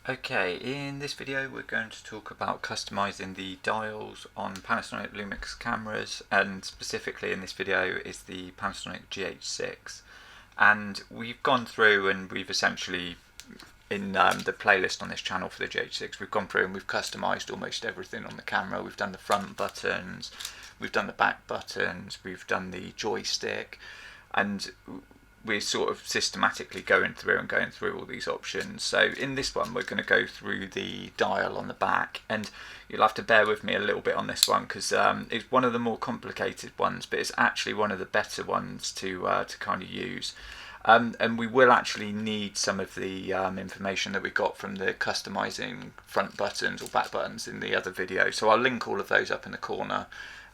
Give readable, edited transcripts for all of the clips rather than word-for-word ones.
Okay, in this video we're going to talk about customizing the dials on Panasonic Lumix cameras, and specifically in this video is the Panasonic GH6. And we've gone through and we've essentially, in the playlist on this channel for the GH6, we've gone through and we've customized almost everything on the camera. We've done the front buttons, we've done the back buttons, we've done the joystick, and we're sort of systematically going through all these options. So in this one we're going to go through the dial on the back, and you'll have to bear with me a little bit on this one because it's one of the more complicated ones, but it's actually one of the better ones to kind of use. And we will actually need some of the information that we got from the customizing front buttons or back buttons in the other video, so I'll link all of those up in the corner.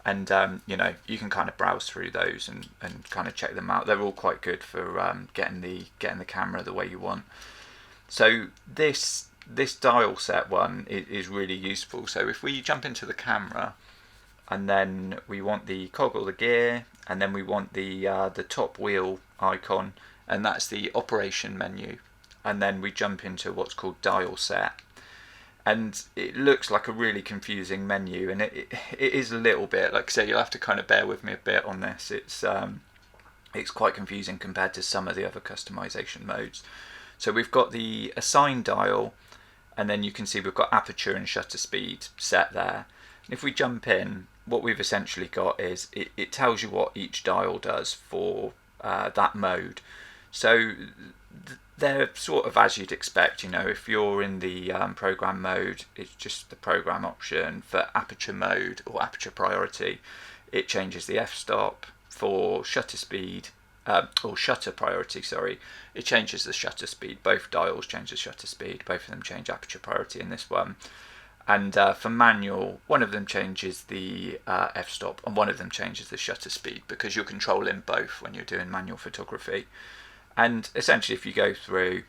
And you know, you can kind of browse through those and kind of check them out. They're all quite good for getting the camera the way you want. So this dial set one is really useful. So if we jump into the camera, and then we want the cog or the gear, and then we want the top wheel icon, and that's the operation menu, and then we jump into what's called dial set. And it looks like a really confusing menu, and it is a little bit. Like I say, you'll have to kind of bear with me a bit on this. It's quite confusing compared to some of the other customization modes. So we've got the assign dial, and then you can see we've got aperture and shutter speed set there. And if we jump in, what we've essentially got is it tells you what each dial does for that mode. So they're sort of as you'd expect. You know, if you're in the program mode, it's just the program option. For aperture mode or aperture priority, it changes the f-stop. For shutter speed or shutter priority, sorry, it changes the shutter speed. Both dials change the shutter speed. Both of them change aperture priority in this one. And for manual, one of them changes the f-stop and one of them changes the shutter speed, because you're controlling both when you're doing manual photography. And essentially, if you go through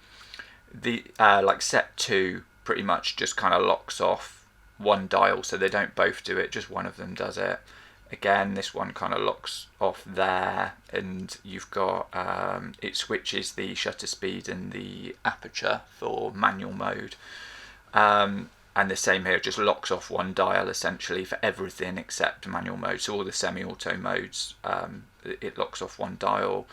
the like set 2, pretty much just kind of locks off one dial, so they don't both do it, just one of them does it. Again, this one kind of locks off there, and you've got it switches the shutter speed and the aperture for manual mode. And the same here, just locks off one dial essentially for everything except manual mode. So all the semi-auto modes, it locks off one dial,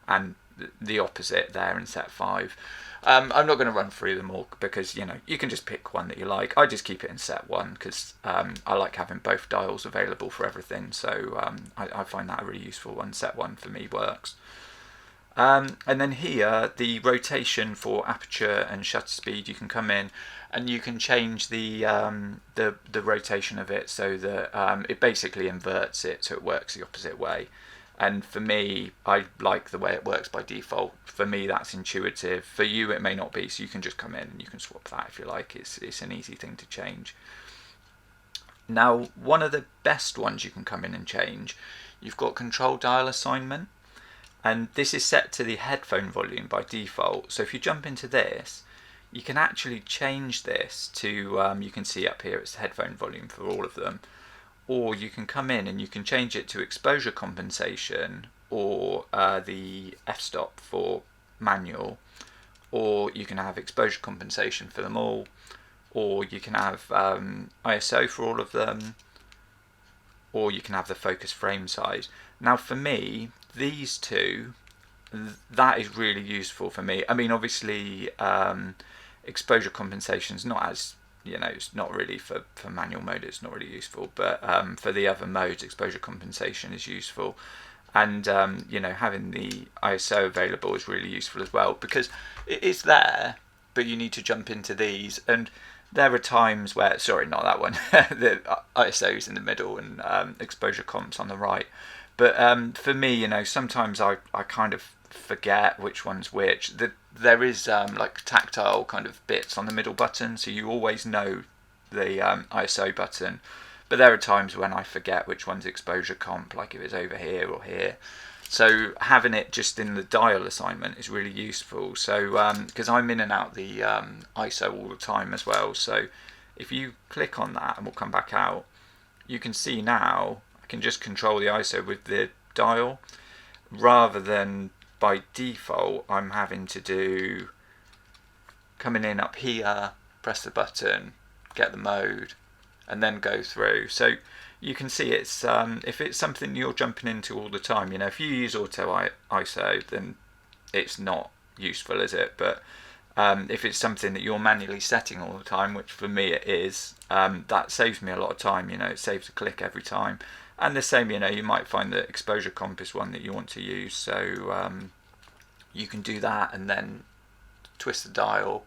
and the opposite there in set 5. I'm not going to run through them all because, you know, you can just pick one that you like. I just keep it in set 1 because I like having both dials available for everything. So I find that a really useful one. Set 1 for me works. And then here, the rotation for aperture and shutter speed, you can come in and you can change the rotation of it so that it basically inverts it, so it works the opposite way. And for me, I like the way it works by default. For me, that's intuitive. For you, it may not be, so you can just come in and you can swap that if you like. It's an easy thing to change. Now, one of the best ones you can come in and change, you've got control dial assignment. And this is set to the headphone volume by default. So if you jump into this, you can actually change this to, you can see up here, it's the headphone volume for all of them. Or you can come in and you can change it to exposure compensation, or the f-stop for manual, or you can have exposure compensation for them all, or you can have ISO for all of them, or you can have the focus frame size. Now for me, these two, that is really useful for me. I mean, obviously exposure compensation is not as, you know, it's not really for manual mode, it's not really useful, but for the other modes, exposure compensation is useful. And you know, having the ISO available is really useful as well, because it is there, but you need to jump into these, and there are times where, sorry, not that one, the ISO is in the middle and exposure comps on the right. But for me, you know, sometimes I kind of forget which one's which. There is like tactile kind of bits on the middle button, so you always know the ISO button, but there are times when I forget which one's exposure comp, like if it's over here or here. So having it just in the dial assignment is really useful. So because I'm in and out the ISO all the time as well, so if you click on that, and we'll come back out, you can see now I can just control the ISO with the dial, rather than by default I'm having to do coming in up here, press the button, get the mode, and then go through. So you can see it's if it's something you're jumping into all the time, you know, if you use auto ISO, then it's not useful, is it? But if it's something that you're manually setting all the time, which for me it is, that saves me a lot of time. You know, it saves a click every time. And the same, you know, you might find that exposure comp is one that you want to use, so you can do that and then twist the dial.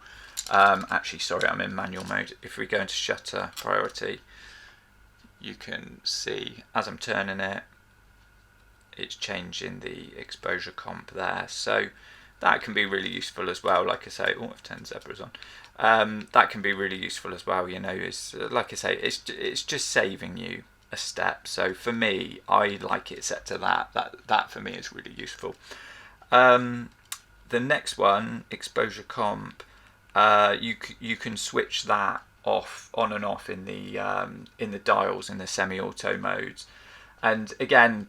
Actually, sorry, I'm in manual mode. If we go into shutter priority, you can see as I'm turning it, it's changing the exposure comp there. So that can be really useful as well. Like I say, oh, I've turned zebras on. That can be really useful as well. You know, it's like I say, it's just saving you a step. So for me, I like it set to that. That for me is really useful. The next one, exposure comp, you can switch that on and off in the dials in the semi-auto modes, and again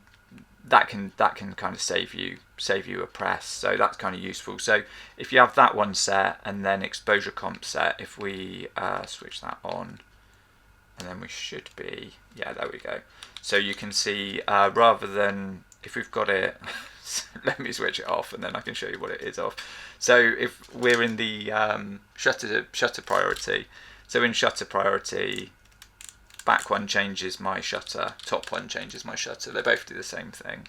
that can kind of save you a press, so that's kind of useful. So if you have that one set and then exposure comp set, if we switch that on, and then we should be, yeah, there we go. So you can see rather than, if we've got it let me switch it off and then I can show you what it is off. So if we're in the shutter priority, so in shutter priority, back one changes my shutter, top one changes my shutter. They both do the same thing.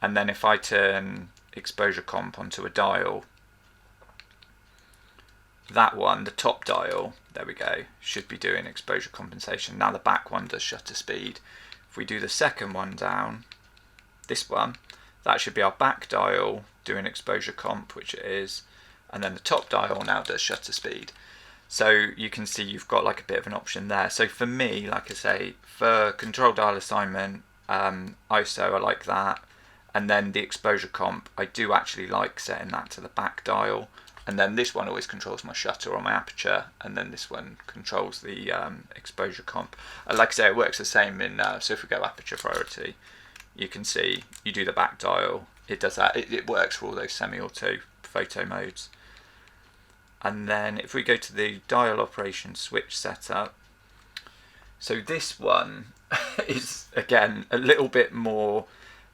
And then if I turn exposure comp onto a dial, that one, the top dial, there we go, should be doing exposure compensation. Now the back one does shutter speed. If we do the second one down, this one, that should be our back dial doing exposure comp, which it is, and then the top dial now does shutter speed. So you can see you've got like a bit of an option there. So for me, like I say, for control dial assignment, ISO, I like that. And then the exposure comp, I do actually like setting that to the back dial. And then this one always controls my shutter or my aperture, and then this one controls the exposure comp. Like I say, it works the same in, so if we go aperture priority, you can see you do the back dial, it does that, it works for all those semi-auto photo modes. And then if we go to the dial operation switch setup, so this one is again a little bit more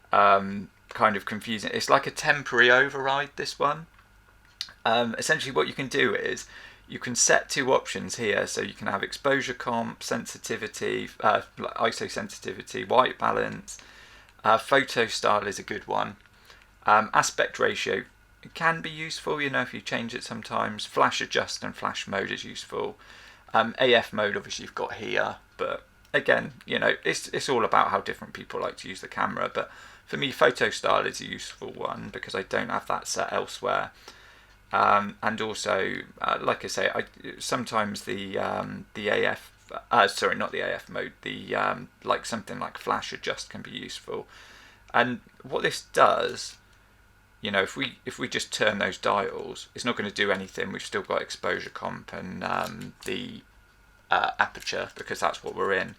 kind of confusing. It's like a temporary override, this one. Essentially what you can do is you can set two options here, so you can have exposure comp, sensitivity, ISO sensitivity, white balance, photo style is a good one, aspect ratio can be useful, you know, if you change it sometimes, flash adjust and flash mode is useful, AF mode obviously you've got here, but again, you know, it's all about how different people like to use the camera. But for me, photo style is a useful one because I don't have that set elsewhere. And also, like I say, sometimes the AF, sorry, not the AF mode, the like something like flash adjust can be useful. And what this does, you know, if we just turn those dials, it's not going to do anything. We've still got exposure comp and the aperture because that's what we're in.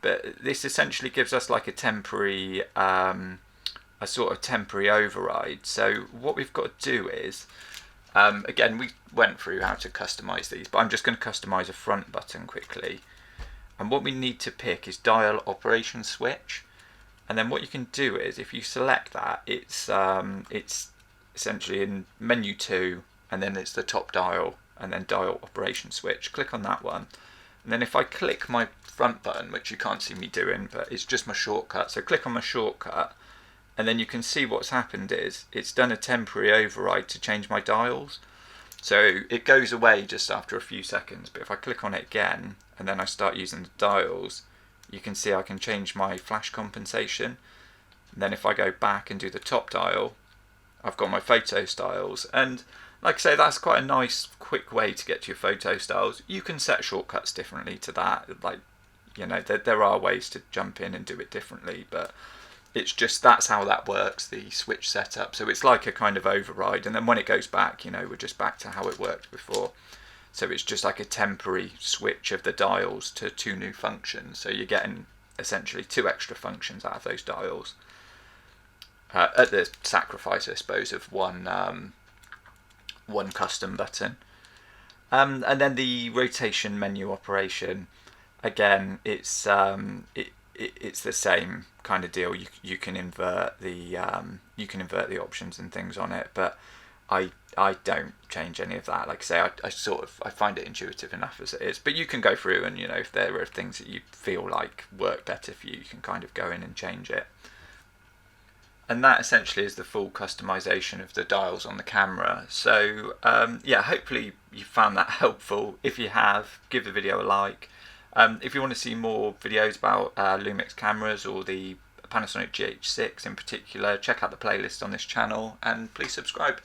But this essentially gives us like a temporary, a sort of temporary override. So what we've got to do is, again, we went through how to customize these, but I'm just going to customize a front button quickly. And what we need to pick is dial operation switch. And then what you can do is, if you select that, it's essentially in menu 2, and then it's the top dial, and then dial operation switch. Click on that one. And then if I click my front button, which you can't see me doing, but it's just my shortcut. So click on my shortcut, and then you can see what's happened is it's done a temporary override to change my dials. So it goes away just after a few seconds, but if I click on it again and then I start using the dials, you can see I can change my flash compensation. And then if I go back and do the top dial, I've got my photo styles. And like I say, that's quite a nice quick way to get to your photo styles. You can set shortcuts differently to that. Like, you know, there are ways to jump in and do it differently, but it's just, that's how that works, the switch setup. So it's like a kind of override, and then when it goes back, you know, we're just back to how it worked before. So it's just like a temporary switch of the dials to two new functions. So you're getting essentially 2 extra functions out of those dials at the sacrifice, I suppose, of one custom button. And then the rotation menu operation, again, it's the same kind of deal. You can invert the options and things on it, but I don't change any of that. Like I say, I find it intuitive enough as it is. But you can go through and, if there are things that you feel like work better for you, you can kind of go in and change it. And that essentially is the full customization of the dials on the camera. So yeah, hopefully you found that helpful. If you have, give the video a like. If you want to see more videos about Lumix cameras or the Panasonic GH6 in particular, check out the playlist on this channel and please subscribe.